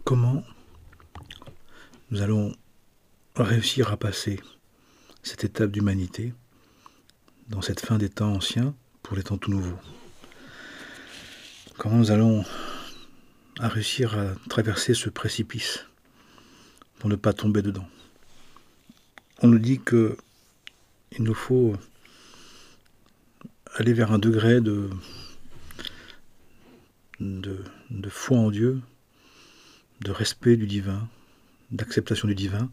comment nous allons réussir à passer cette étape d'humanité dans cette fin des temps anciens pour les temps tout nouveaux. Comment nous allons réussir à traverser ce précipice pour ne pas tomber dedans. On nous dit que il nous faut aller vers un degré de foi en Dieu, de respect du divin, d'acceptation du divin,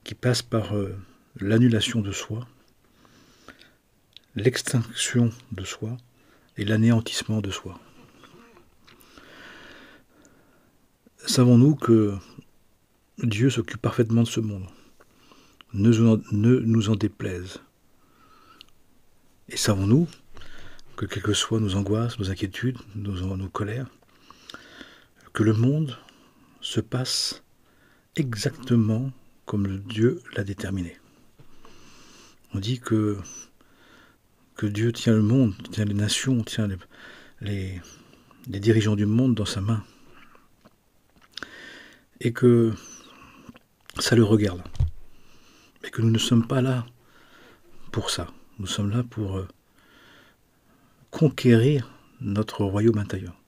qui passe par l'annulation de soi, l'extinction de soi et l'anéantissement de soi. Savons-nous que Dieu s'occupe parfaitement de ce monde, ne nous en déplaise. Et savons-nous que quelles que soient nos angoisses, nos inquiétudes, nos colères, que le monde se passe exactement comme Dieu l'a déterminé. On dit que Dieu tient le monde, tient les nations, tient les dirigeants du monde dans sa main. Et que ça le regarde. Et que nous ne sommes pas là pour ça. Nous sommes là pour conquérir notre royaume intérieur,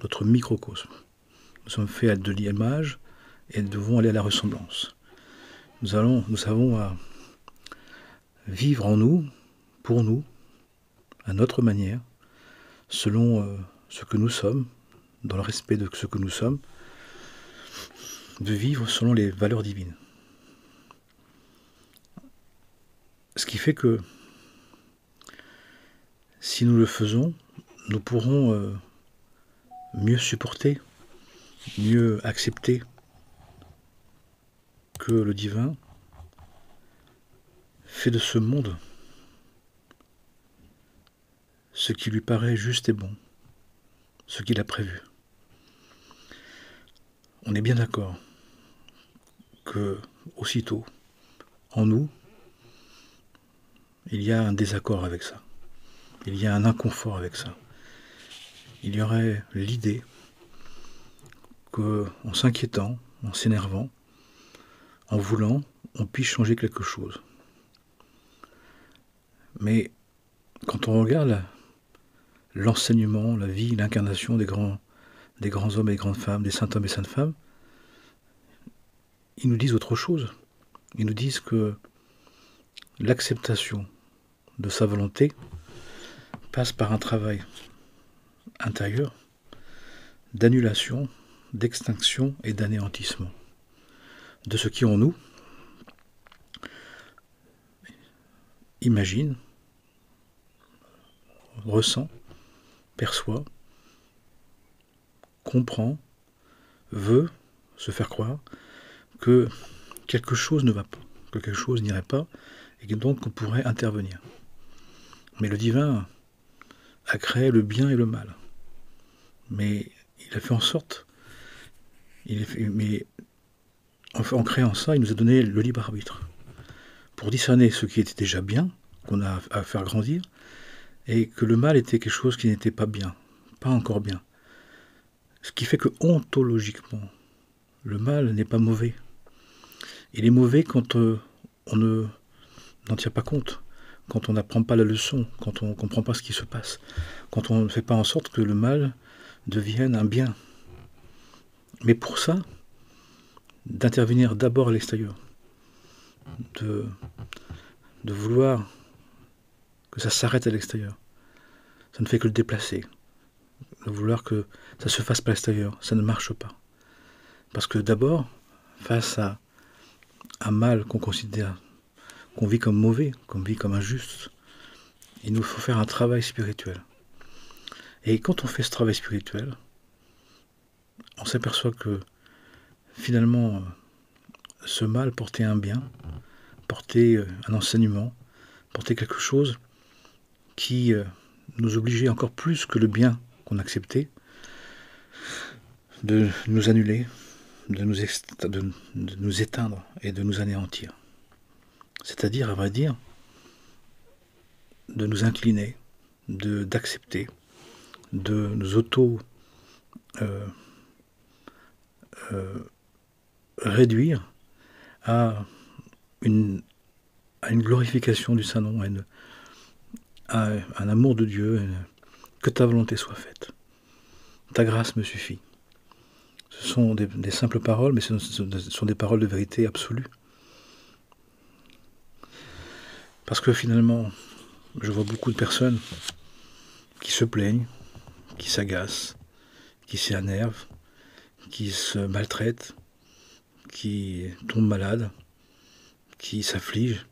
notre microcosme. Nous sommes faits de l'image et devons aller à la ressemblance. Nous avons à vivre en nous, pour nous, à notre manière, selon ce que nous sommes, dans le respect de ce que nous sommes, de vivre selon les valeurs divines. Ce qui fait que si nous le faisons, nous pourrons mieux supporter, mieux accepter que le divin fait de ce monde ce qui lui paraît juste et bon, ce qu'il a prévu. On est bien d'accord que aussitôt, en nous, il y a un désaccord avec ça. Il y a un inconfort avec ça. Il y aurait l'idée qu'en s'inquiétant, en s'énervant, en voulant, on puisse changer quelque chose. Mais quand on regarde l'enseignement, la vie, l'incarnation des grands hommes et des grandes femmes, des saints hommes et saintes femmes, ils nous disent autre chose. Ils nous disent que l'acceptation de sa volonté passe par un travail intérieur d'annulation, d'extinction et d'anéantissement de ce qui en nous imagine, ressent, perçoit, comprend, veut se faire croire que quelque chose ne va pas, que quelque chose n'irait pas, et que donc on pourrait intervenir. Mais le divin a créé le bien et le mal. Mais il a fait en sorte, en créant ça, il nous a donné le libre arbitre pour discerner ce qui était déjà bien, qu'on a à faire grandir, et que le mal était quelque chose qui n'était pas bien, pas encore bien. Ce qui fait que ontologiquement, le mal n'est pas mauvais. Il est mauvais quand on n'en tient pas compte, quand on n'apprend pas la leçon, quand on ne comprend pas ce qui se passe, quand on ne fait pas en sorte que le mal devienne un bien. Mais pour ça, d'intervenir d'abord à l'extérieur, de vouloir que ça s'arrête à l'extérieur, ça ne fait que le déplacer. De vouloir que ça se fasse pas à l'extérieur, ça ne marche pas. Parce que d'abord, face à un mal qu'on considère, qu'on vit comme mauvais, qu'on vit comme injuste, il nous faut faire un travail spirituel. Et quand on fait ce travail spirituel, on s'aperçoit que finalement, ce mal portait un bien, portait un enseignement, portait quelque chose qui nous obligeait encore plus que le bien qu'on acceptait, de nous annuler, de nous éteindre et de nous anéantir. C'est-à-dire, à vrai dire, de nous incliner, d'accepter, de nous réduire à une glorification du Saint-Nom, à un amour de Dieu, que ta volonté soit faite. Ta grâce me suffit. Ce sont des simples paroles, mais ce sont des paroles de vérité absolue. Parce que finalement, je vois beaucoup de personnes qui se plaignent, qui s'agacent, qui s'énervent, qui se maltraitent, qui tombent malades, qui s'affligent.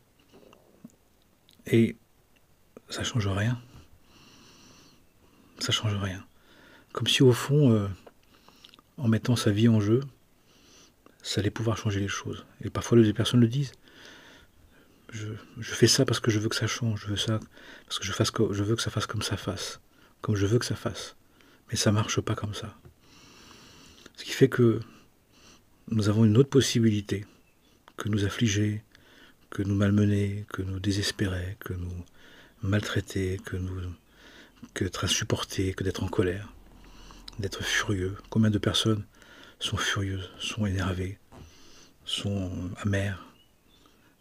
Et ça change rien. Ça change rien. Comme si au fond, en mettant sa vie en jeu, ça allait pouvoir changer les choses. Et parfois les personnes le disent. Je fais ça parce que je veux que ça change, je veux ça parce que je veux que ça fasse comme ça fasse, comme je veux que ça fasse. Mais ça marche pas comme ça. Ce qui fait que nous avons une autre possibilité que nous affliger, que nous malmener, que nous désespérer, que nous maltraiter, que d'être insupporté, que d'être en colère, d'être furieux. Combien de personnes sont furieuses, sont énervées, sont amères?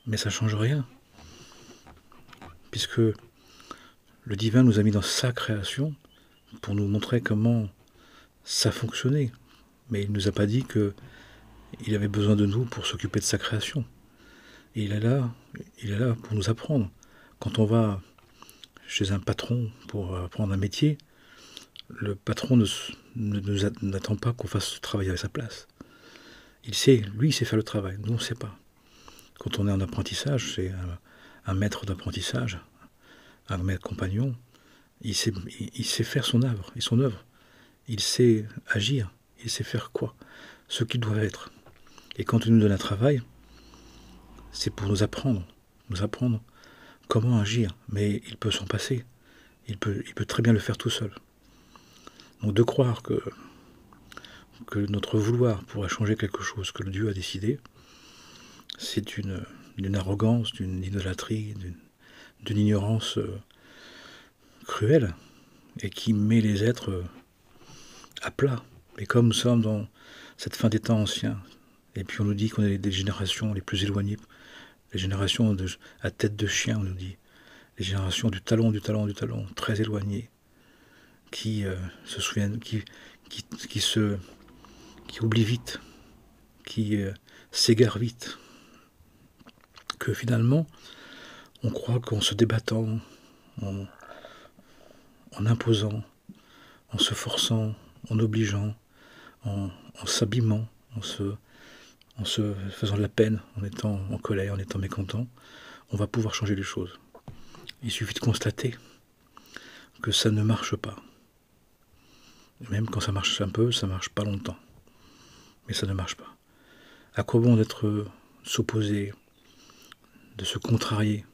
Mais ça ne change rien. Puisque le divin nous a mis dans sa création pour nous montrer comment ça fonctionnait. Mais il ne nous a pas dit qu'il avait besoin de nous pour s'occuper de sa création. Et il est là pour nous apprendre. Quand on va chez un patron pour apprendre un métier, le patron n'attend pas qu'on fasse le travail à sa place. Il sait faire le travail, nous on ne sait pas. Quand on est en apprentissage, c'est un maître d'apprentissage, un maître compagnon, il sait faire son œuvre, il sait agir, il sait faire quoi, ce qu'il doit être. Et quand il nous donne un travail, c'est pour nous apprendre comment agir, mais il peut s'en passer, il peut très bien le faire tout seul. Donc de croire que notre vouloir pourrait changer quelque chose que le Dieu a décidé, c'est d'une arrogance, d'une idolâtrie, d'une ignorance cruelle, et qui met les êtres à plat. Et comme nous sommes dans cette fin des temps anciens, et puis on nous dit qu'on est des générations les plus éloignées, les générations à tête de chien, on nous dit, les générations du talon, très éloignées, qui se souviennent, qui oublient vite, qui s'égarent vite, que finalement, on croit qu'en se débattant, en imposant, en se forçant, en obligeant, en s'abîmant, en se faisant de la peine, en étant en colère, en étant mécontent, on va pouvoir changer les choses. Il suffit de constater que ça ne marche pas. Même quand ça marche un peu, ça marche pas longtemps. Mais ça ne marche pas. À quoi bon s'opposer, de se contrarier,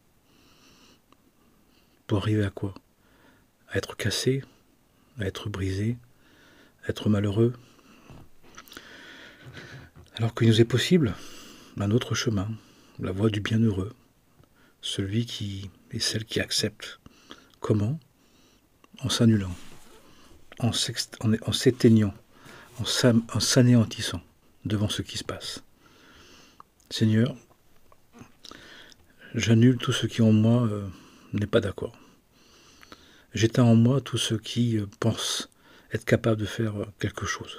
pour arriver à quoi? À être cassé, à être brisé, à être malheureux. Alors qu'il nous est possible un autre chemin, la voie du bienheureux, celui qui est celle qui accepte. Comment? En s'annulant, en s'éteignant, en s'anéantissant devant ce qui se passe. Seigneur, j'annule tout ce qui en moi n'est pas d'accord. J'éteins en moi tout ce qui pense être capable de faire quelque chose.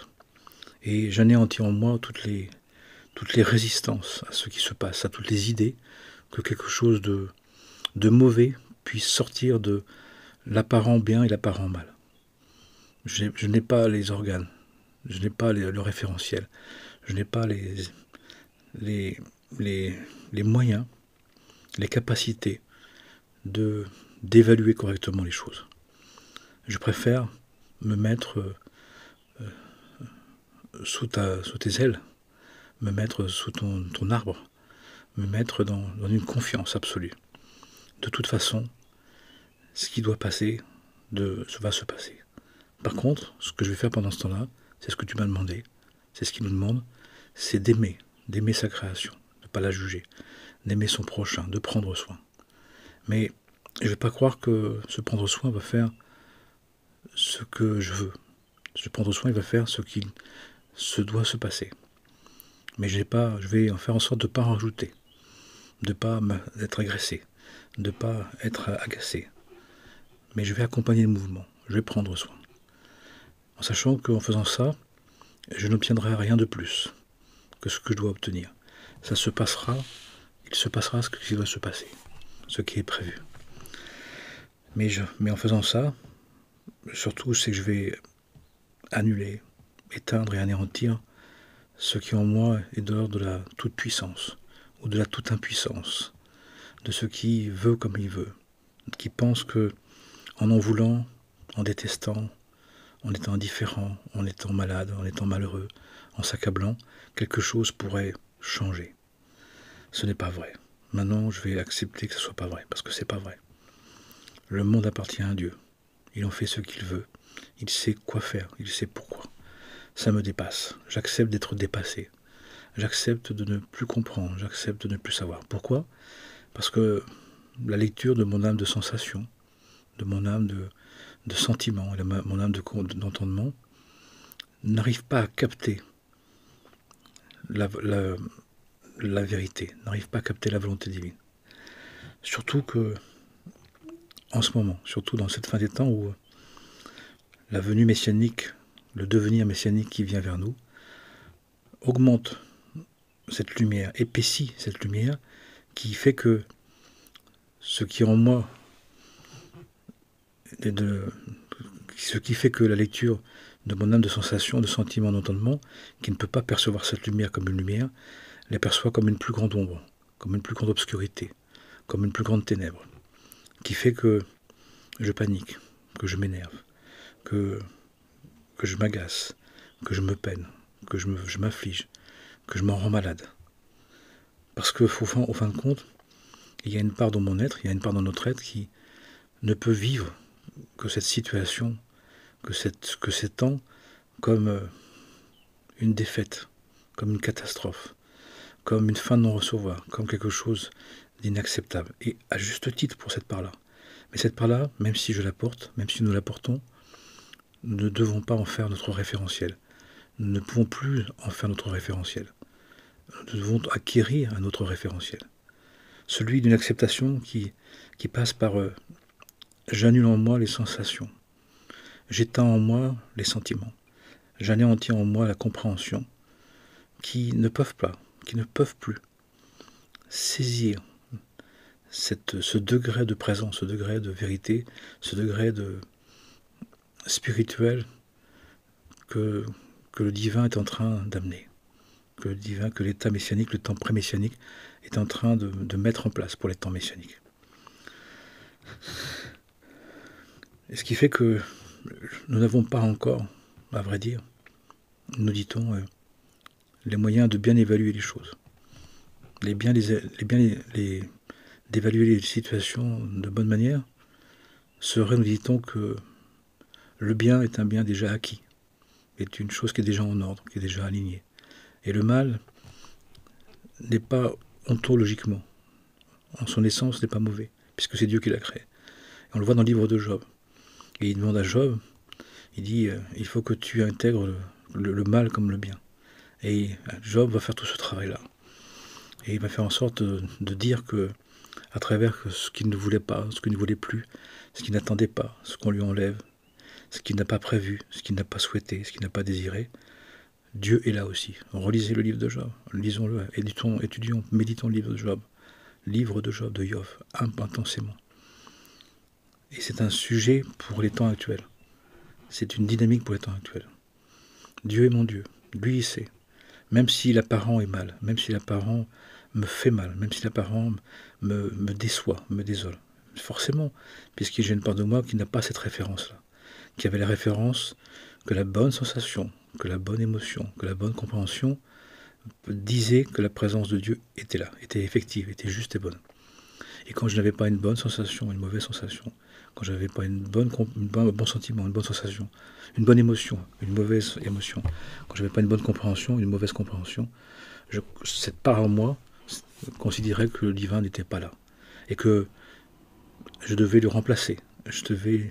Et j'anéantis en moi toutes les résistances à ce qui se passe, à toutes les idées que quelque chose de mauvais puisse sortir de l'apparent bien et l'apparent mal. Je n'ai pas les organes, je n'ai pas le référentiel, je n'ai pas les moyens, les capacités d'évaluer correctement les choses. Je préfère me mettre sous tes ailes, me mettre sous ton arbre, me mettre dans une confiance absolue. De toute façon, ce qui doit passer va se passer. Par contre, ce que je vais faire pendant ce temps-là, c'est ce que tu m'as demandé, c'est ce qu'il nous demande, c'est d'aimer sa création, de ne pas la juger, d'aimer son prochain, de prendre soin. Mais je ne vais pas croire que ce prendre soin va faire ce que je veux. Ce prendre soin, il va faire ce qui se doit se passer. Mais je vais en faire en sorte de ne pas en rajouter, de ne pas être agressé, de ne pas être agacé. Mais je vais accompagner le mouvement, je vais prendre soin. En sachant qu'en faisant ça, je n'obtiendrai rien de plus que ce que je dois obtenir. Ça se passera, il se passera ce qui doit se passer, ce qui est prévu. Mais en faisant ça, surtout, c'est que je vais annuler, éteindre et anéantir ce qui en moi est de l'ordre de la toute-puissance, ou de la toute-impuissance, de ce qui veut comme il veut, qui pense que, en voulant, en détestant, en étant indifférent, en étant malade, en étant malheureux, en s'accablant, quelque chose pourrait changer. Ce n'est pas vrai. Maintenant, je vais accepter que ce ne soit pas vrai, parce que ce n'est pas vrai. Le monde appartient à Dieu. Il en fait ce qu'il veut. Il sait quoi faire, il sait pourquoi. Ça me dépasse. J'accepte d'être dépassé. J'accepte de ne plus comprendre, j'accepte de ne plus savoir. Pourquoi? Parce que la lecture de mon âme de sensation, de mon âme de sentiment, et mon âme d'entendement, n'arrive pas à capter la vérité, n'arrive pas à capter la volonté divine. Surtout que, en ce moment, surtout dans cette fin des temps où la venue messianique, le devenir messianique qui vient vers nous, augmente cette lumière, épaissit cette lumière, qui fait que ce qui en moi, ce qui fait que la lecture de mon âme de sensation, de sentiment, d'entendement, qui ne peut pas percevoir cette lumière comme une lumière, la perçoit comme une plus grande ombre, comme une plus grande obscurité, comme une plus grande ténèbre, qui fait que je panique, que je m'énerve, que je m'agace, que je me peine, que je m'afflige, que je m'en rends malade. Parce que, au fin de compte, il y a une part dans mon être, il y a une part dans notre être qui ne peut vivre que cette situation, que ces temps, comme une défaite, comme une catastrophe, comme une fin de non-recevoir, comme quelque chose d'inacceptable. Et à juste titre pour cette part-là. Mais cette part-là, même si je la porte, même si nous la portons, nous ne devons pas en faire notre référentiel. Nous ne pouvons plus en faire notre référentiel. Nous devons acquérir un autre référentiel. Celui d'une acceptation qui passe par j'annule en moi les sensations, j'éteins en moi les sentiments, j'anéantis en moi la compréhension, qui ne peuvent plus saisir ce degré de présence, ce degré de vérité, ce degré de spirituel que le divin est en train d'amener, que l'état messianique, le temps pré-messianique est en train de mettre en place pour les temps messianiques. Et ce qui fait que nous n'avons pas encore, à vrai dire, nous dit-on, les moyens de bien évaluer les choses, d'évaluer les situations de bonne manière, serait, nous dit-on, que le bien est un bien déjà acquis, est une chose qui est déjà en ordre, qui est déjà alignée. Et le mal n'est pas ontologiquement, en son essence, n'est pas mauvais, puisque c'est Dieu qui l'a créé. Et on le voit dans le livre de Job. Et il demande à Job, il dit, il faut que tu intègres le mal comme le bien. Et Job va faire tout ce travail-là. Et il va faire en sorte de dire que, à travers ce qu'il ne voulait pas, ce qu'il ne voulait plus, ce qu'il n'attendait pas, ce qu'on lui enlève, ce qu'il n'a pas prévu, ce qu'il n'a pas souhaité, ce qu'il n'a pas désiré, Dieu est là aussi. Relisez le livre de Job, lisons-le, étudions, méditons le livre de Job, de Job, intensément. Et c'est un sujet pour les temps actuels. C'est une dynamique pour les temps actuels. Dieu est mon Dieu, lui il sait. Même si l'apparent est mal, même si l'apparent me fait mal, même si l'apparent me déçoit, me désole. Forcément, puisqu'il y a une part de moi qui n'a pas cette référence-là, qui avait la référence que la bonne sensation, que la bonne émotion, que la bonne compréhension disait que la présence de Dieu était là, était effective, était juste et bonne. Et quand je n'avais pas une bonne sensation, une mauvaise sensation, quand je n'avais pas un bon sentiment, une bonne sensation, une bonne émotion, une mauvaise émotion, quand je n'avais pas une bonne compréhension, une mauvaise compréhension, cette part en moi considérait que le divin n'était pas là. Et que je devais le remplacer, je devais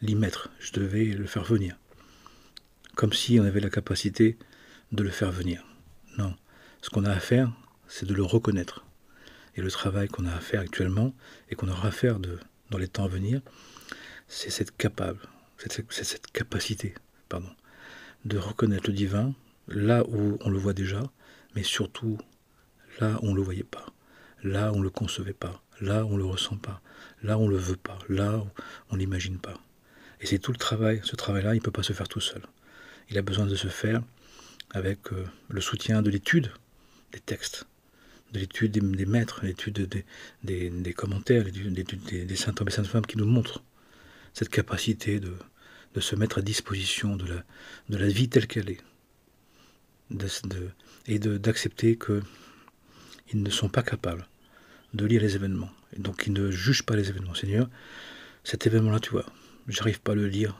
l'y mettre, je devais le faire venir. Comme si on avait la capacité de le faire venir. Non, Ce qu'on a à faire, c'est de le reconnaître. Et le travail qu'on a à faire actuellement, et qu'on aura à faire dans les temps à venir, c'est cette capacité, pardon, de reconnaître le divin là où on le voit déjà, mais surtout là où on ne le voyait pas, là où on ne le concevait pas, là où on ne le ressent pas, là où on ne le veut pas, là où on ne l'imagine pas. Et c'est tout le travail. Ce travail-là, il ne peut pas se faire tout seul. Il a besoin de se faire avec le soutien de l'étude des textes, de l'étude des maîtres, l'étude des commentaires, l'étude des saints hommes et saintes femmes qui nous montrent cette capacité de se mettre à disposition de la vie telle qu'elle est, et d'accepter qu'ils ne sont pas capables de lire les événements, et donc ils ne jugent pas les événements. Seigneur, cet événement-là, tu vois, j'arrive pas à le lire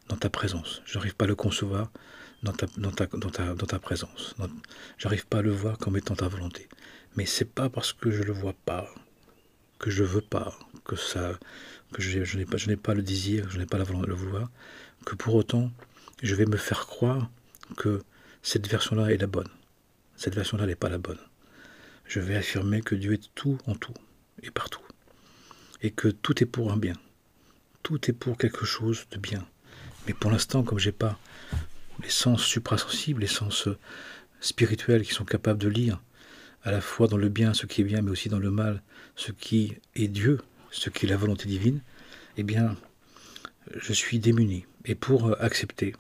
dans ta présence, j'arrive pas à le concevoir dans ta présence, j'arrive pas à le voir comme étant ta volonté. Mais c'est pas parce que je le vois pas, que je veux pas, que je n'ai pas le désir, je n'ai pas la volonté de le vouloir, que pour autant je vais me faire croire que cette version-là est la bonne. Cette version-là n'est pas la bonne. Je vais affirmer que Dieu est tout en tout et partout, et que tout est pour un bien, tout est pour quelque chose de bien. Mais pour l'instant, comme j'ai pas les sens suprasensibles, les sens spirituels qui sont capables de lire à la fois dans le bien ce qui est bien, mais aussi dans le mal ce qui est Dieu, ce qui est la volonté divine, eh bien, je suis démuni. Et pour accepter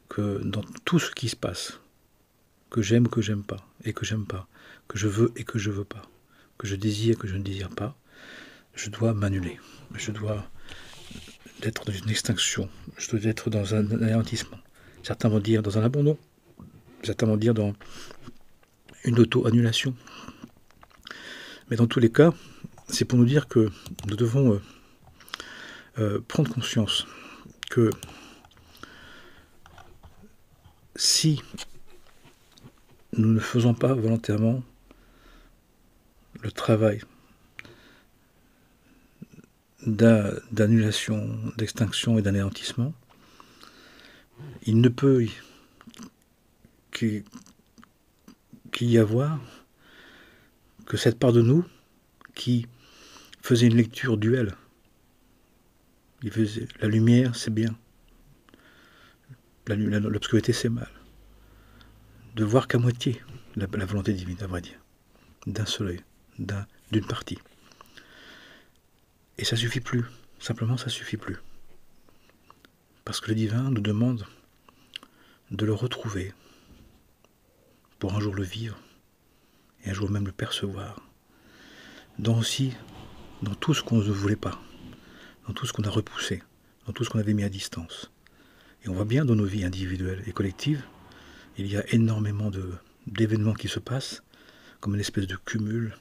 que dans tout ce qui se passe, que j'aime ou que j'aime pas, et que j'aime pas, que je veux et que je veux pas, que je désire et que je ne désire pas, je dois m'annuler. Je dois être dans une extinction. Je dois être dans un anéantissement. Certains vont dire dans un abandon. Certains vont dire dans une auto-annulation. Mais dans tous les cas, c'est pour nous dire que nous devons prendre conscience que si nous ne faisons pas volontairement le travail d'annulation, d'extinction et d'anéantissement, il ne peut qu'il y avoir que cette part de nous qui faisait une lecture duelle. Il faisait la lumière, c'est bien. L'obscurité, c'est mal. De voir qu'à moitié la volonté divine, à vrai dire. D'un seul œil, d'une partie. Et ça suffit plus. Simplement, ça suffit plus. Parce que le divin nous demande de le retrouver pour un jour le vivre et un jour même le percevoir. Dans tout ce qu'on ne voulait pas, dans tout ce qu'on a repoussé, dans tout ce qu'on avait mis à distance. Et on voit bien dans nos vies individuelles et collectives, il y a énormément d'événements qui se passent, comme une espèce de cumul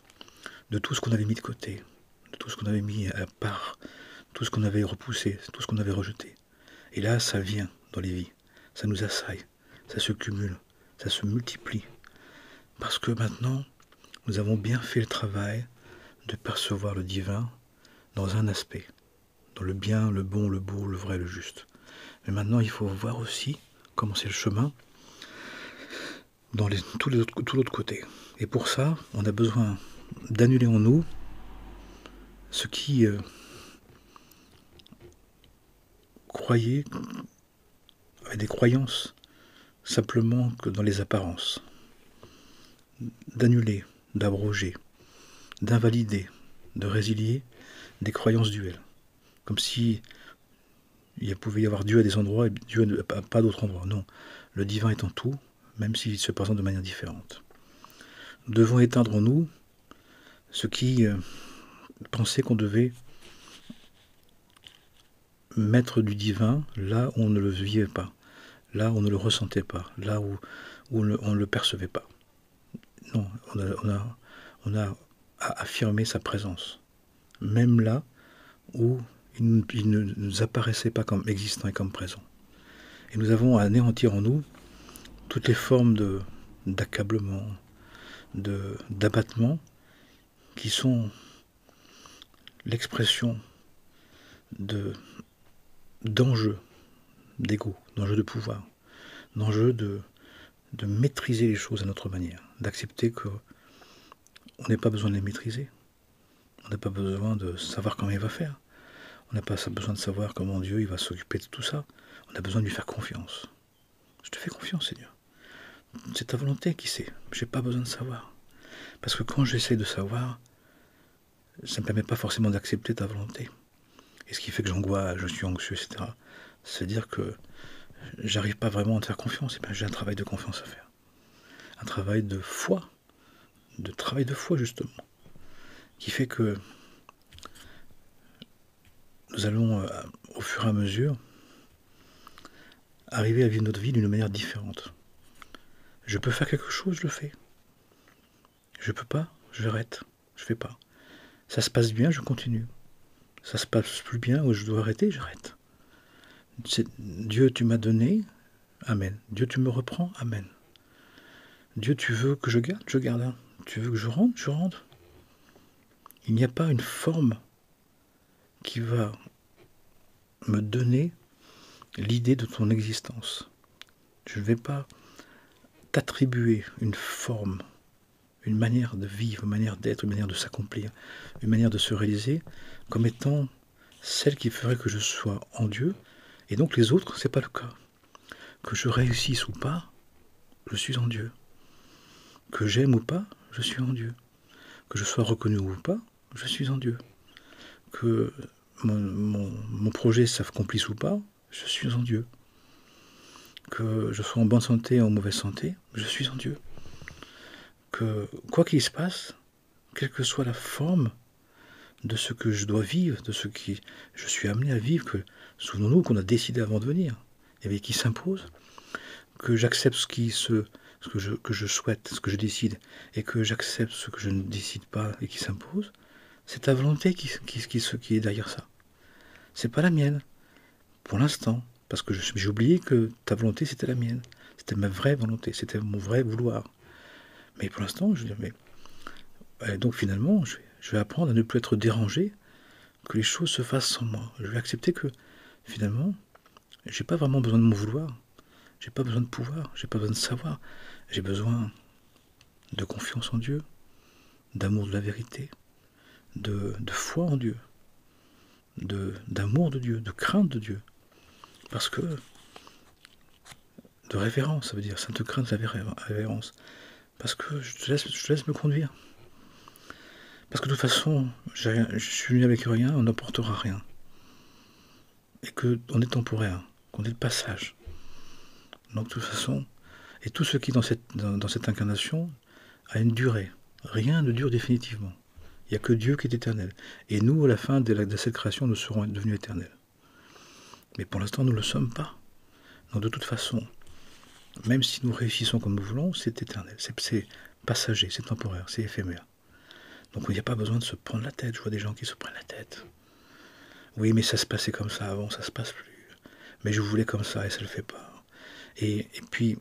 de tout ce qu'on avait mis de côté, de tout ce qu'on avait mis à part, tout ce qu'on avait repoussé, tout ce qu'on avait rejeté. Et là, ça vient dans les vies, ça nous assaille, ça se cumule, ça se multiplie. Parce que maintenant, nous avons bien fait le travail de percevoir le divin dans un aspect, dans le bien, le bon, le beau, le vrai, le juste. Mais maintenant, il faut voir aussi comment c'est le chemin dans tout l'autre côté. Et pour ça, on a besoin d'annuler en nous ce qui croyait avec des croyances simplement que dans les apparences. D'annuler, d'abroger, d'invalider, de résilier des croyances duelles. Comme si il pouvait y avoir Dieu à des endroits et Dieu à pas d'autres endroits. Non, le divin est en tout, même s'il se présente de manière différente. Nous devons éteindre en nous ce qui pensait qu'on devait mettre du divin là où on ne le vivait pas, là où on ne le ressentait pas, là où on ne le percevait pas. Non, on a à affirmer sa présence, même là où il ne nous apparaissait pas comme existant et comme présent. Et nous avons à anéantir en nous toutes les formes d'accablement, d'abattement, qui sont l'expression d'enjeux d'ego, d'enjeux de pouvoir, d'enjeux de maîtriser les choses à notre manière, d'accepter qu'on n'a pas besoin de les maîtriser, on n'a pas besoin de savoir comment il va faire, on n'a pas besoin de savoir comment Dieu il va s'occuper de tout ça, on a besoin de lui faire confiance. Je te fais confiance, Seigneur. C'est ta volonté qui sait, j'ai pas besoin de savoir. Parce que quand j'essaie de savoir, ça ne me permet pas forcément d'accepter ta volonté. Et ce qui fait que j'angoisse, je suis anxieux, etc. C'est-à-dire que j'arrive pas vraiment à te faire confiance. Et bien j'ai un travail de confiance à faire. Un travail de foi. Justement. Qui fait que nous allons, au fur et à mesure, arriver à vivre notre vie d'une manière différente. Je peux faire quelque chose, je le fais. Je peux pas, j'arrête. Je fais pas. Ça se passe bien, je continue. Ça se passe plus bien, ou je dois arrêter, j'arrête. Dieu, tu m'as donné, amen. Dieu, tu me reprends, amen. Dieu, tu veux que je garde. Tu veux que je rentre, je rentre. Il n'y a pas une forme qui va me donner l'idée de ton existence. Je ne vais pas t'attribuer une forme, une manière de vivre, une manière d'être, une manière de s'accomplir, une manière de se réaliser, comme étant celle qui ferait que je sois en Dieu, et donc les autres, c'est pas le cas. Que je réussisse ou pas, je suis en Dieu. Que j'aime ou pas, je suis en Dieu. Que je sois reconnu ou pas, je suis en Dieu. Que mon projet s'accomplisse ou pas, je suis en Dieu. Que je sois en bonne santé ou en mauvaise santé, je suis en Dieu. Que quoi qu'il se passe, quelle que soit la forme de ce que je dois vivre, de ce que je suis amené à vivre, que souvenons-nous qu'on a décidé avant de venir, et qui s'impose, que j'accepte que je souhaite, ce que je décide, et que j'accepte ce que je ne décide pas et qui s'impose, c'est ta volonté qui est derrière ça. C'est pas la mienne, pour l'instant, parce que j'ai oublié que ta volonté c'était la mienne, c'était ma vraie volonté, c'était mon vrai vouloir. Mais pour l'instant, je veux dire, donc finalement, je vais apprendre à ne plus être dérangé, que les choses se fassent sans moi. Je vais accepter que finalement, j'ai pas vraiment besoin de mon vouloir, j'ai pas besoin de pouvoir, j'ai pas besoin de savoir, j'ai besoin de confiance en Dieu, d'amour de la vérité, de foi en Dieu, d'amour de Dieu, de crainte de Dieu. Parce que, de révérence, ça veut dire sainte crainte, la révérence. Parce que je te laisse me conduire. Parce que de toute façon, je suis venu avec rien, on n'apportera rien. Et qu'on est temporaire, qu'on est de passage. Donc de toute façon, et tout ce qui dans cette incarnation a une durée. Rien ne dure définitivement. Il n'y a que Dieu qui est éternel. Et nous, à la fin de cette création, nous serons devenus éternels. Mais pour l'instant, nous ne le sommes pas. Donc de toute façon, même si nous réussissons comme nous voulons, c'est éternel. C'est passager, c'est temporaire, c'est éphémère. Donc il n'y a pas besoin de se prendre la tête. Je vois des gens qui se prennent la tête. Oui, mais ça se passait comme ça avant, ça se passe plus. Mais je voulais comme ça et ça ne le fait pas. Et puis,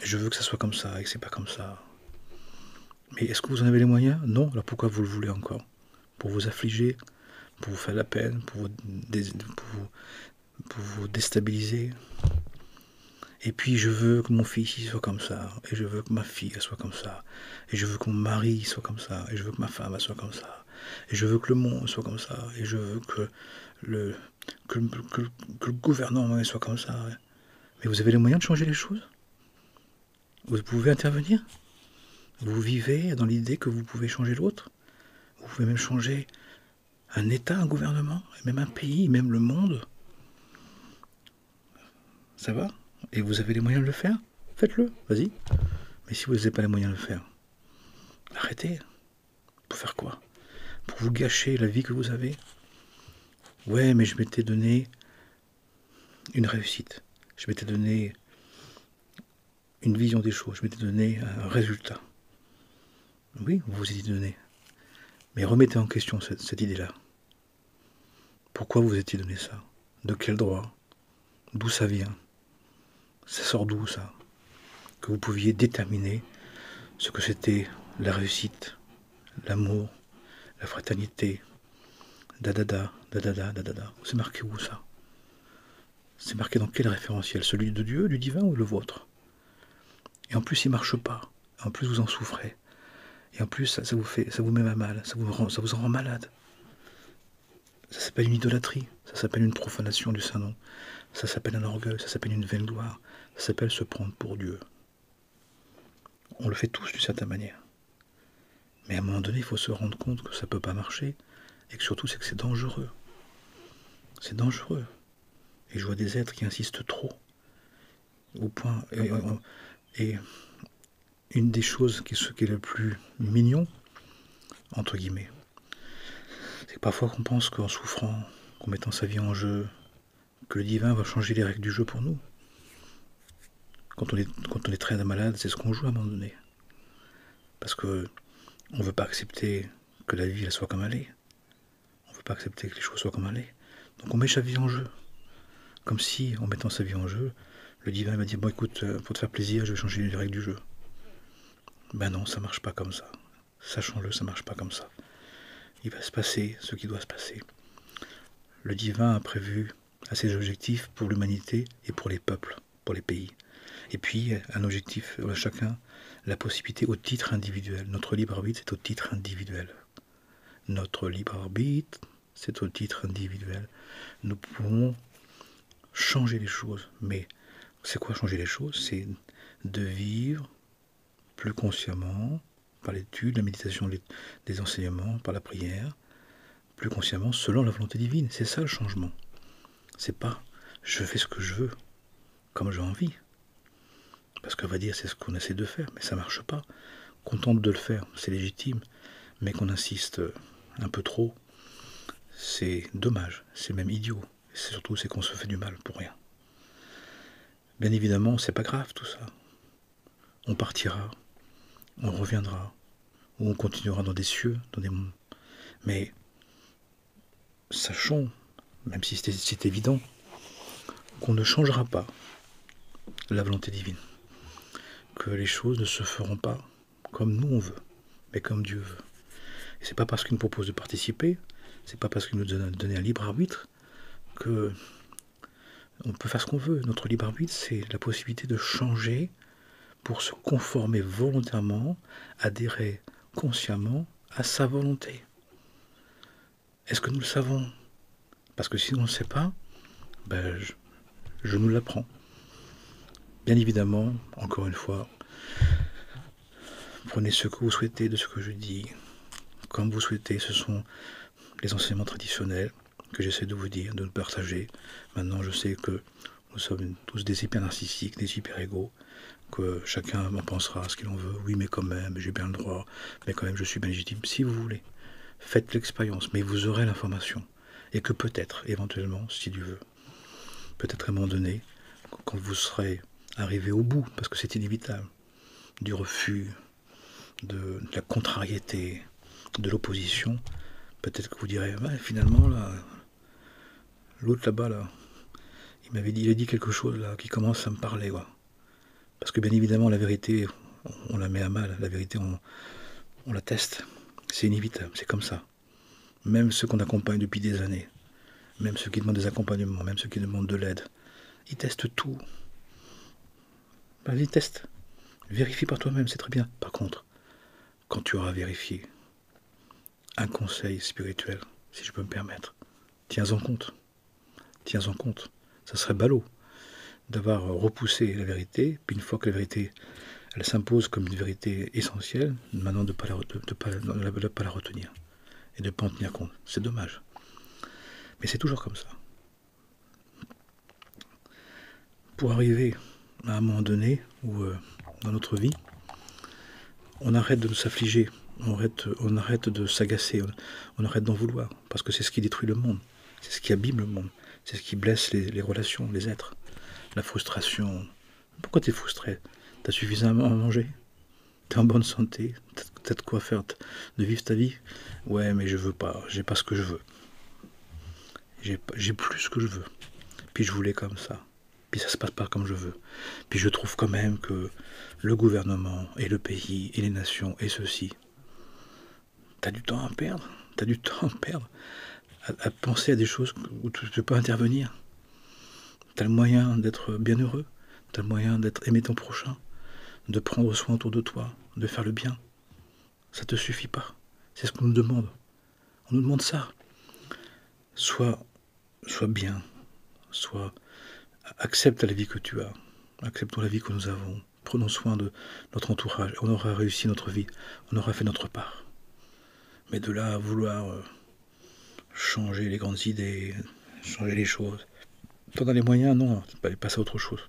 je veux que ça soit comme ça et que c'est pas comme ça. Mais est-ce que vous en avez les moyens? Non. Alors pourquoi vous le voulez encore? Pour vous affliger, pour vous faire la peine, pour vous déstabiliser. Et puis je veux que mon fils il soit comme ça, et je veux que ma fille elle soit comme ça, et je veux que mon mari soit comme ça, et je veux que ma femme elle soit comme ça, et je veux que le monde soit comme ça, et je veux que le gouvernement soit comme ça. Mais vous avez les moyens de changer les choses? Vous pouvez intervenir? Vous vivez dans l'idée que vous pouvez changer l'autre? Vous pouvez même changer un État, un gouvernement, même un pays, même le monde? Ça va? Et vous avez les moyens de le faire? Faites-le, vas-y. Mais si vous n'avez pas les moyens de le faire, arrêtez. Pour faire quoi? Pour vous gâcher la vie que vous avez? Ouais, mais je m'étais donné une réussite. Je m'étais donné une vision des choses. Je m'étais donné un résultat. Oui, vous vous étiez donné. Mais remettez en question cette idée-là. Pourquoi vous étiez donné ça? De quel droit? D'où ça vient? Ça sort d'où ça? Que vous pouviez déterminer ce que c'était la réussite, l'amour, la fraternité, dadada. C'est marqué où ça? C'est marqué dans quel référentiel? Celui de Dieu, du divin ou le vôtre? Et en plus, il ne marche pas. En plus, vous en souffrez. Et en plus, ça vous met mal, ça vous en rend malade. Ça s'appelle une idolâtrie, ça s'appelle une profanation du Saint-Nom, ça s'appelle un orgueil, ça s'appelle une vaine gloire, ça s'appelle se prendre pour Dieu. On le fait tous d'une certaine manière. Mais à un moment donné, il faut se rendre compte que ça ne peut pas marcher, et que surtout, c'est que c'est dangereux. C'est dangereux. Et je vois des êtres qui insistent trop, au point... Et une des choses qui est le plus mignon, entre guillemets, c'est que parfois qu'on pense qu'en souffrant, qu'en mettant sa vie en jeu, que le divin va changer les règles du jeu pour nous. Quand on est très malade, c'est ce qu'on joue à un moment donné. Parce que on ne veut pas accepter que la vie elle soit comme elle est. On ne veut pas accepter que les choses soient comme elle est. Donc on met sa vie en jeu. Comme si, en mettant sa vie en jeu, le divin va dire, bon écoute, pour te faire plaisir, je vais changer les règles du jeu. Ben non, ça marche pas comme ça. Sachons-le, ça marche pas comme ça. Il va se passer ce qui doit se passer. Le divin a prévu à ses objectifs pour l'humanité et pour les peuples, pour les pays. Et puis, un objectif à chacun, la possibilité au titre individuel. Notre libre arbitre, c'est au titre individuel. Notre libre arbitre, c'est au titre individuel. Nous pouvons changer les choses. Mais c'est quoi changer les choses? C'est de vivre plus consciemment, par l'étude, la méditation, des enseignements, par la prière, plus consciemment, selon la volonté divine. C'est ça le changement. C'est pas je fais ce que je veux, comme j'ai envie. Parce qu'on va dire c'est ce qu'on essaie de faire, mais ça marche pas. Qu'on tente de le faire, c'est légitime, mais qu'on insiste un peu trop, c'est dommage, c'est même idiot. Et surtout, c'est qu'on se fait du mal pour rien. Bien évidemment, c'est pas grave tout ça. On partira, on reviendra, ou on continuera dans des cieux, dans des mondes. Mais sachons, même si c'est évident, qu'on ne changera pas la volonté divine. Que les choses ne se feront pas comme nous on veut, mais comme Dieu veut. Et c'est pas parce qu'il nous propose de participer, c'est pas parce qu'il nous donne un libre arbitre que on peut faire ce qu'on veut. Notre libre arbitre, c'est la possibilité de changer pour se conformer volontairement, adhérer consciemment à sa volonté. Est-ce que nous le savons? Parce que si on ne le sait pas, ben, je nous l'apprends. Bien évidemment, encore une fois, prenez ce que vous souhaitez de ce que je dis, comme vous souhaitez. Ce sont les enseignements traditionnels que j'essaie de vous dire, de nous partager. Maintenant, je sais que nous sommes tous des hyper narcissiques, des hyper égaux, que chacun en pensera ce qu'il en veut. Oui, mais quand même, j'ai bien le droit, mais quand même, je suis bien légitime. Si vous voulez, faites l'expérience, mais vous aurez l'information. Et que peut-être, éventuellement, si Dieu veut, peut-être à un moment donné, quand vous serez arrivé au bout, parce que c'est inévitable, du refus, de la contrariété, de l'opposition, peut-être que vous direz, ouais, finalement, là, l'autre là-bas, là, il a dit quelque chose là qui commence à me parler, quoi. Parce que bien évidemment, la vérité, on la met à mal, la vérité, on la teste. C'est inévitable, c'est comme ça. Même ceux qu'on accompagne depuis des années, même ceux qui demandent des accompagnements, même ceux qui demandent de l'aide, ils testent tout. Vas-y, teste. Vérifie par toi-même, c'est très bien. Par contre, quand tu auras vérifié, un conseil spirituel, si je peux me permettre, tiens-en compte. Tiens-en compte. Ça serait ballot d'avoir repoussé la vérité, puis une fois que la vérité, elle s'impose comme une vérité essentielle, maintenant de ne pas la retenir et de ne pas en tenir compte. C'est dommage. Mais c'est toujours comme ça. Pour arriver à un moment donné où, dans notre vie, on arrête de s'affliger, on arrête de s'agacer, on arrête d'en vouloir, parce que c'est ce qui détruit le monde, c'est ce qui abîme le monde, c'est ce qui blesse les relations, les êtres. La frustration. Pourquoi tu es frustré? Tu as suffisamment à manger? Tu es en bonne santé? Tu as de quoi faire, de vivre ta vie? Ouais, mais je veux pas, j'ai pas ce que je veux. J'ai plus ce que je veux. Puis je voulais comme ça. Puis ça se passe pas comme je veux. Puis je trouve quand même que le gouvernement et le pays et les nations et ceci. T'as du temps à perdre. T'as du temps à perdre à penser à des choses où tu peux pas intervenir. T'as le moyen d'être bien heureux. T'as le moyen d'être aimé ton prochain. de prendre soin autour de toi, de faire le bien. Ça ne te suffit pas. C'est ce qu'on nous demande. On nous demande ça. Sois bien. Accepte la vie que tu as. Acceptons la vie que nous avons. Prenons soin de notre entourage. On aura réussi notre vie. On aura fait notre part. Mais de là à vouloir changer les grandes idées, changer les choses. T'en as les moyens, non, tu peux aller passer à autre chose.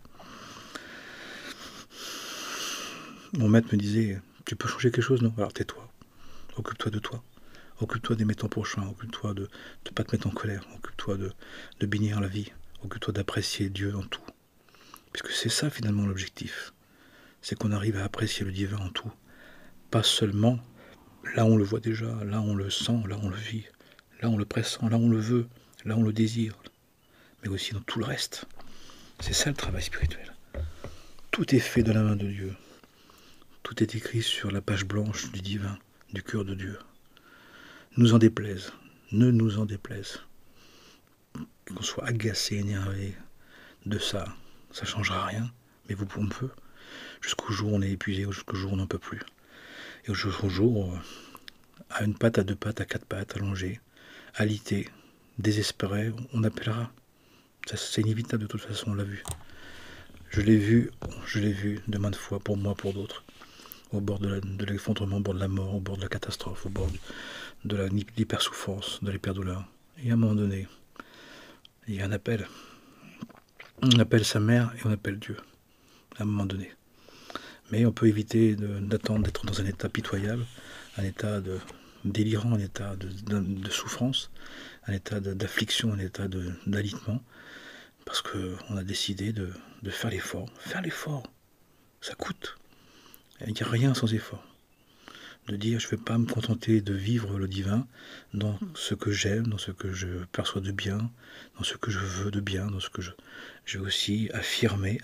Mon maître me disait, tu peux changer quelque chose, non? Alors tais-toi. Occupe-toi de toi. Occupe-toi d'aimer ton prochain. Occupe-toi de ne pas te mettre en colère. Occupe-toi de bénir la vie. Occupe-toi d'apprécier Dieu en tout. Puisque c'est ça finalement l'objectif. C'est qu'on arrive à apprécier le divin en tout. Pas seulement là on le voit déjà, là on le sent, là on le vit, là on le pressent, là on le veut, là on le désire. Mais aussi dans tout le reste. C'est ça le travail spirituel. Tout est fait de la main de Dieu. Tout est écrit sur la page blanche du divin, du cœur de Dieu. Nous en déplaise, ne nous en déplaise. Qu'on soit agacé, énervé de ça, ça ne changera rien, mais on peut. Jusqu'au jour où on est épuisé, jusqu'au jour où on n'en peut plus. Et jusqu'au jour, à une patte, à deux pattes, à quatre pattes, allongé, alité, désespéré, on appellera. Ça, c'est inévitable de toute façon, on l'a vu. Je l'ai vu de maintes fois, pour moi, pour d'autres. Au bord de l'effondrement, au bord de la mort, au bord de la catastrophe, au bord de l'hypersouffrance, de l'hyperdouleur. Et à un moment donné, il y a un appel. On appelle sa mère et on appelle Dieu, à un moment donné. Mais on peut éviter d'attendre d'être dans un état pitoyable, un état délirant, un état de souffrance, un état d'affliction, un état d'alitement, parce qu'on a décidé de faire l'effort. Faire l'effort, ça coûte. Il n'y a rien sans effort. De dire, je ne vais pas me contenter de vivre le divin dans ce que j'aime, dans ce que je perçois de bien, dans ce que je veux de bien, dans ce que je vais aussi affirmer.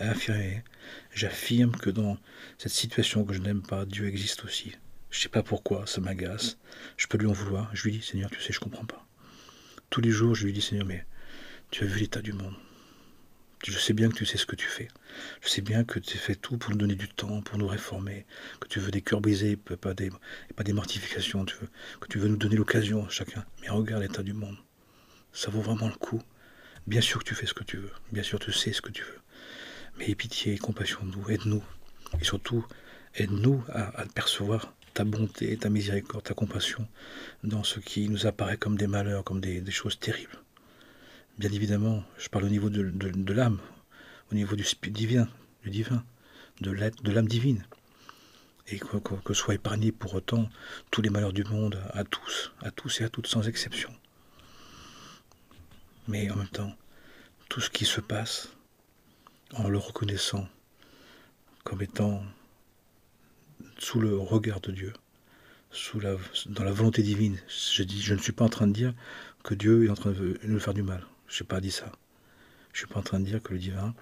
J'affirme que dans cette situation que je n'aime pas, Dieu existe aussi. Je ne sais pas pourquoi, ça m'agace. Je peux lui en vouloir. Je lui dis, Seigneur, tu sais, je ne comprends pas. Tous les jours, je lui dis, Seigneur, mais tu as vu l'état du monde. Je sais bien que tu sais ce que tu fais. Je sais bien que tu fais tout pour nous donner du temps, pour nous réformer, que tu veux des cœurs brisés, pas des mortifications, que tu veux nous donner l'occasion, chacun. Mais regarde l'état du monde. Ça vaut vraiment le coup. Bien sûr que tu fais ce que tu veux. Bien sûr que tu sais ce que tu veux. Mais aie pitié et compassion de nous. Aide-nous. Et surtout, aide-nous à percevoir ta bonté, ta miséricorde, ta compassion dans ce qui nous apparaît comme des malheurs, comme des choses terribles. Bien évidemment, je parle au niveau de l'âme, au niveau du divin, de l'âme divine. Et que soit épargné pour autant tous les malheurs du monde à tous et à toutes sans exception. Mais en même temps, tout ce qui se passe, en le reconnaissant comme étant sous le regard de Dieu, dans la volonté divine, je ne suis pas en train de dire que Dieu est en train de nous faire du mal. Je n'ai pas dit ça. Je ne suis pas en train de dire que le divin,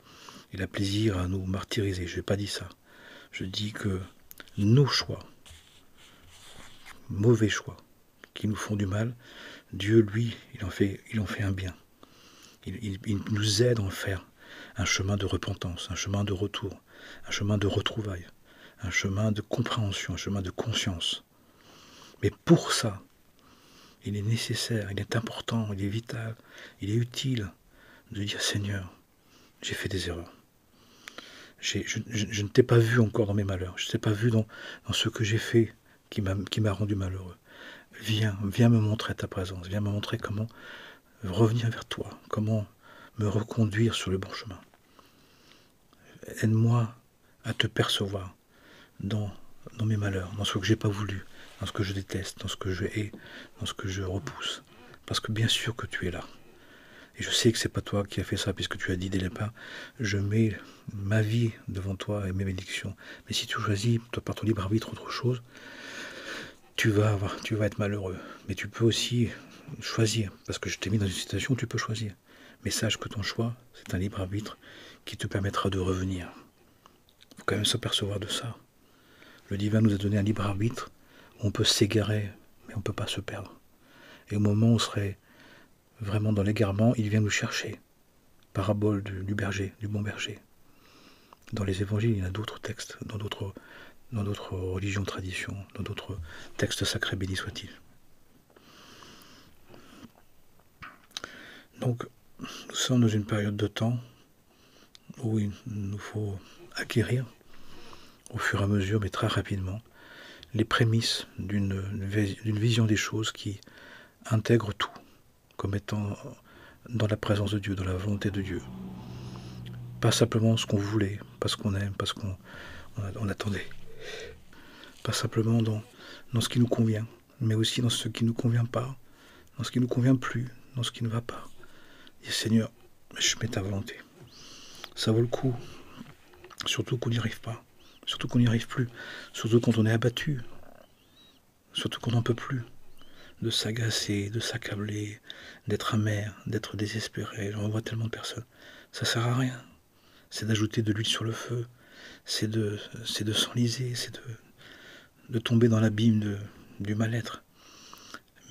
il a plaisir à nous martyriser. Je n'ai pas dit ça. Je dis que nos choix, mauvais choix, qui nous font du mal, Dieu, lui, il en fait un bien. Il nous aide à en faire un chemin de repentance, un chemin de retour, un chemin de retrouvailles, un chemin de compréhension, un chemin de conscience. Mais pour ça, il est nécessaire, il est important, il est vital, il est utile de dire Seigneur, j'ai fait des erreurs. Je ne t'ai pas vu encore dans mes malheurs, je ne t'ai pas vu dans ce que j'ai fait qui m'a rendu malheureux. Viens me montrer ta présence, viens me montrer comment revenir vers toi, comment me reconduire sur le bon chemin. Aide-moi à te percevoir dans mes malheurs, dans ce que j'ai pas voulu, dans ce que je déteste, dans ce que je hais, dans ce que je repousse. Parce que bien sûr que tu es là. Et je sais que c'est pas toi qui as fait ça, puisque tu as dit dès le départ, je mets ma vie devant toi et mes bénédictions. Mais si tu choisis, toi, par ton libre arbitre, autre chose, tu vas être malheureux. Mais tu peux aussi choisir, parce que je t'ai mis dans une situation où tu peux choisir. Mais sache que ton choix, c'est un libre arbitre qui te permettra de revenir. Il faut quand même s'apercevoir de ça. Le divin nous a donné un libre arbitre où on peut s'égarer, mais on ne peut pas se perdre. Et au moment où on serait vraiment dans l'égarement, il vient nous chercher. Parabole du berger, du bon berger. Dans les évangiles, il y en a d'autres textes, dans d'autres religions, traditions, dans d'autres textes sacrés, bénis soit-il. Donc, nous sommes dans une période de temps où il nous faut acquérir, au fur et à mesure, mais très rapidement, les prémices d'une vision des choses qui intègre tout, comme étant dans la présence de Dieu, dans la volonté de Dieu. Pas simplement ce qu'on voulait, pas ce qu'on aime, pas ce qu'on attendait. Pas simplement dans ce qui nous convient, mais aussi dans ce qui ne nous convient pas, dans ce qui ne nous convient plus, dans ce qui ne va pas. Et Seigneur, je mets ta volonté. Ça vaut le coup, surtout qu'on n'y arrive pas, surtout qu'on n'y arrive plus, surtout quand on est abattu, surtout qu'on n'en peut plus, de s'agacer, de s'accabler, d'être amer, d'être désespéré. J'en vois tellement de personnes. Ça sert à rien. C'est d'ajouter de l'huile sur le feu, c'est de s'enliser, c'est de tomber dans l'abîme du mal-être.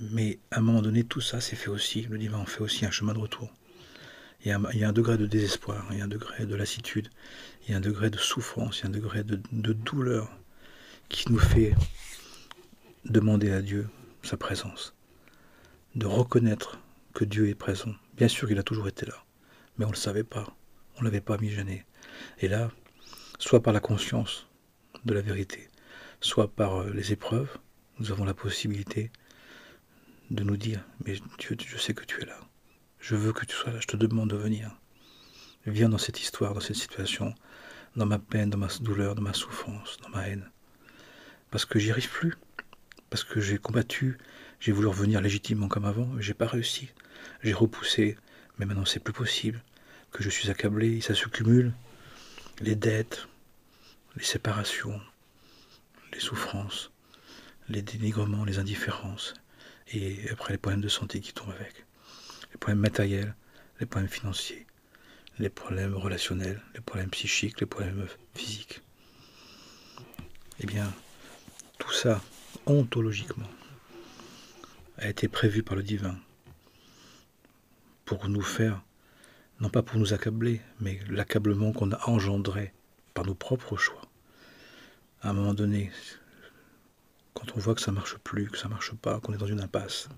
Mais à un moment donné, tout ça, c'est fait aussi, le divin en fait aussi un chemin de retour. Il y a un degré de désespoir, il y a un degré de lassitude, il y a un degré de souffrance, il y a un degré de douleur qui nous fait demander à Dieu sa présence, de reconnaître que Dieu est présent. Bien sûr qu'il a toujours été là, mais on ne le savait pas, on ne l'avait pas misionné. Et là, soit par la conscience de la vérité, soit par les épreuves, nous avons la possibilité de nous dire, mais Dieu, je sais que tu es là, je veux que tu sois là, je te demande de venir. Viens dans cette histoire, dans cette situation, dans ma peine, dans ma douleur, dans ma souffrance, dans ma haine. Parce que j'y arrive plus, parce que j'ai combattu, j'ai voulu revenir légitimement comme avant, mais j'ai pas réussi. J'ai repoussé, mais maintenant c'est plus possible, que je suis accablé, ça se cumule, les dettes, les séparations, les souffrances, les dénigrements, les indifférences, et après les problèmes de santé qui tombent avec, les problèmes matériels, les problèmes financiers, les problèmes relationnels, les problèmes psychiques, les problèmes physiques. Eh bien, tout ça, ontologiquement, a été prévu par le divin pour nous faire, non pas pour nous accabler, mais l'accablement qu'on a engendré par nos propres choix. À un moment donné, quand on voit que ça ne marche plus, que ça ne marche pas, qu'on est dans une impasse,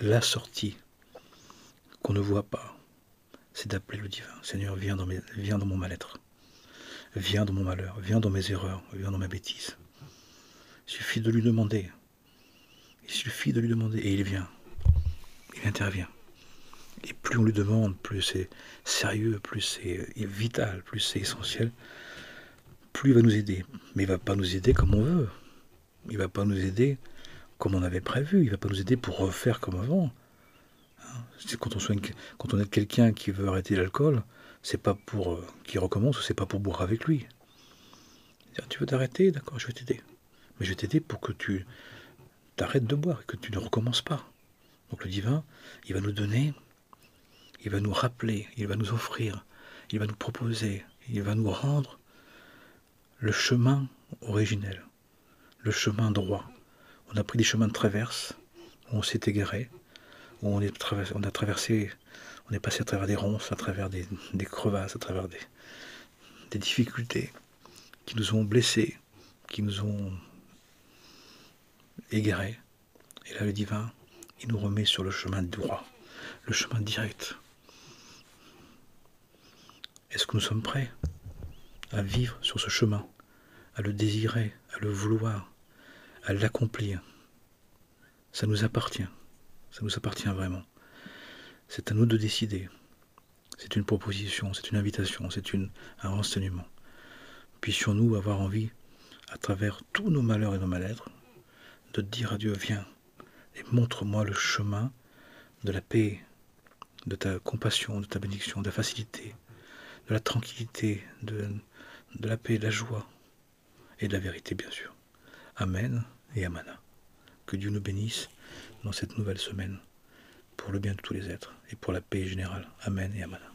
la sortie qu'on ne voit pas, c'est d'appeler le divin. Seigneur, viens dans mon mal-être. Viens dans mon malheur, viens dans mes erreurs, viens dans ma bêtise. Il suffit de lui demander. Il suffit de lui demander et il vient. Il intervient. Et plus on lui demande, plus c'est sérieux, plus c'est vital, plus c'est essentiel, plus il va nous aider. Mais il ne va pas nous aider comme on veut. Il ne va pas nous aider comme on avait prévu. Il ne va pas nous aider pour refaire comme avant. C'est quand on est quelqu'un qui veut arrêter l'alcool, c'est pas pour qu'il recommence, c'est pas pour boire avec lui. Tu veux t'arrêter, d'accord, je vais t'aider. Mais je vais t'aider pour que tu t'arrêtes de boire, que tu ne recommences pas. Donc le divin, il va nous donner, il va nous rappeler, il va nous offrir, il va nous proposer, il va nous rendre le chemin originel, le chemin droit. On a pris des chemins de traverse, où on s'est égaré, où on a traversé, on est passé à travers des ronces, à travers des crevasses, à travers des difficultés qui nous ont blessés, qui nous ont égarés. Et là, le divin, il nous remet sur le chemin droit, le chemin direct. Est-ce que nous sommes prêts à vivre sur ce chemin, à le désirer, à le vouloir, à l'accomplir? Ça nous appartient. Ça nous appartient vraiment. C'est à nous de décider. C'est une proposition, c'est une invitation, c'est un renseignement. Puissions-nous avoir envie, à travers tous nos malheurs et nos mal-être, de dire à Dieu, viens et montre-moi le chemin de la paix, de ta compassion, de ta bénédiction, de la facilité, de la tranquillité, de la paix, de la joie et de la vérité, bien sûr. Amen et Amana. Que Dieu nous bénisse dans cette nouvelle semaine, pour le bien de tous les êtres et pour la paix générale. Amen et Amana.